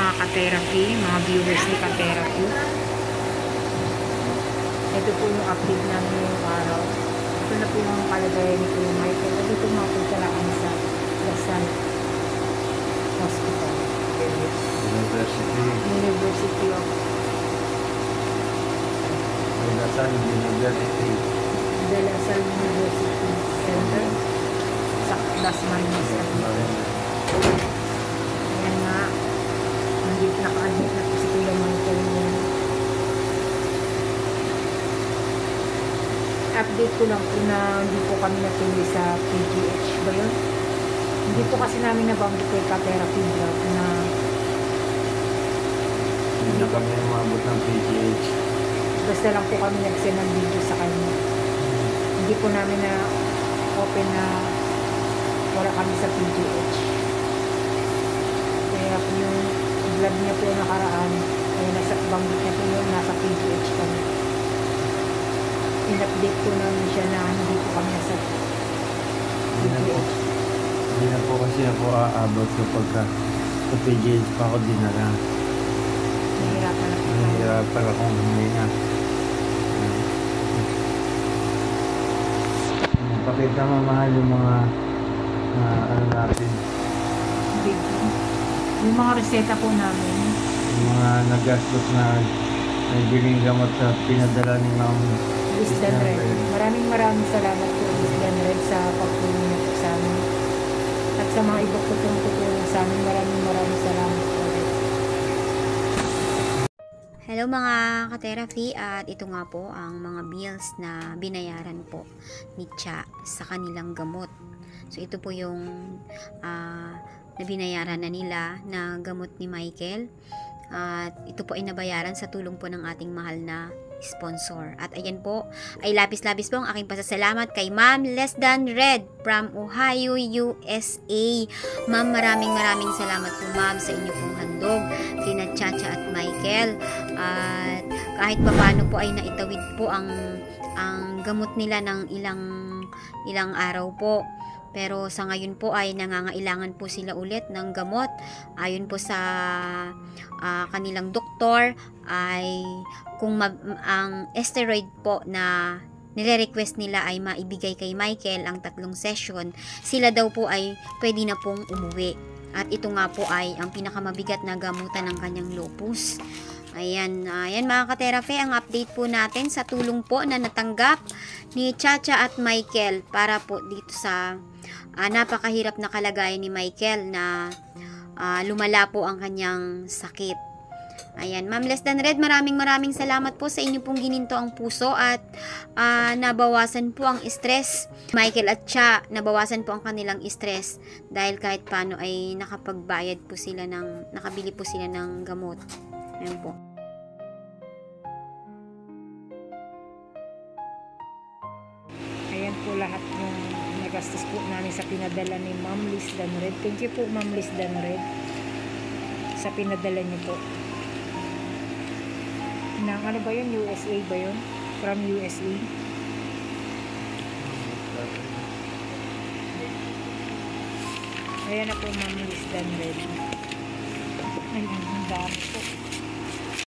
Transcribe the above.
mga ka-therapy, mga viewers ni ka-therapy. Ito po yung update namin ngayong araw. Ito na po yung kalagayan ni Kuya Michael. At ito mga pagkalaan sa Lasal Hospital. University of Lasal University. The Lasal University Center sa Dasman. Ayan nga, naka-admit na po si Kuya Michael ngayon. Update ko lang po na hindi po kami natuloy sa PGH ba yun? Hindi po kasi namin nabanggit kay ka-therapy vlog na Hindi na kami umabot ng PGH. basta lang po kami nag-send ng video sa kanya. Hindi po namin na open na wala kami sa PGH. Kaya po yung vlog niya po yung nakaraan, ay nasa banggit niya po yung nasa PGH kami. In-update po namin siya na hindi po kami nasa PGH. Hindi na po kasi ako aabot kapag sa PGH pa ako dinala. Nahihirapan na po. Nahihirapan akong huminga. Pakita mamahal yung mga ano natin. Yung mga reseta po namin. Yung mga nagastos na nagbiling gamot sa pinadala ni Ma'am Miss Danred. Maraming salamat po Miss Danred sa pagtulong niyo po sa amin. At sa mga iba po tutulong sa amin, maraming salamat po. Hello mga ka-therapy, at ito nga po ang mga bills na binayaran po ni Cha sa kanilang gamot. So ito po yung na binayaran na nila na gamot ni Michael. At ito po ay nabayaran sa tulong po ng ating mahal na sponsor. At ayan po, ay labis-labis po ang aking pasasalamat kay Ma'am Less Than Red from Ohio, USA. Ma'am, maraming salamat po ma'am sa inyo pong handog, kina Chacha at Michael. At kahit papaano po ay naitawid po ang gamot nila ng ilang araw po. Pero sa ngayon po ay nangangailangan po sila ulit ng gamot. Ayon po sa kanilang doktor ay kung ang steroid po na nire-request nila ay maibigay kay Michael ang 3 session, sila daw po ay pwede na pong umuwi. At ito nga po ay ang pinakamabigat na gamutan ng kanyang lupus. Ayan mga ka-therapy, ang update po natin sa tulong po na natanggap ni Chacha at Michael para po dito sa napakahirap na kalagayan ni Michael na lumala po ang kanyang sakit. Ayan, Ma'am Less Than Red, maraming salamat po sa inyo pong gininto ang puso at nabawasan po ang stress. Michael at Cha, nabawasan po ang kanilang stress dahil kahit paano ay nakabili po sila ng gamot. Ayan po. Ayan po lahat yung nagastos po namin sa pinadala ni Ma'am Less Than Red. Thank you po Ma'am Less Than Red sa pinadala niyo po. Ano ba yun? USA ba yun? From USA? Ayan na po Ma'am Less Than Red. Ay, ang dami po.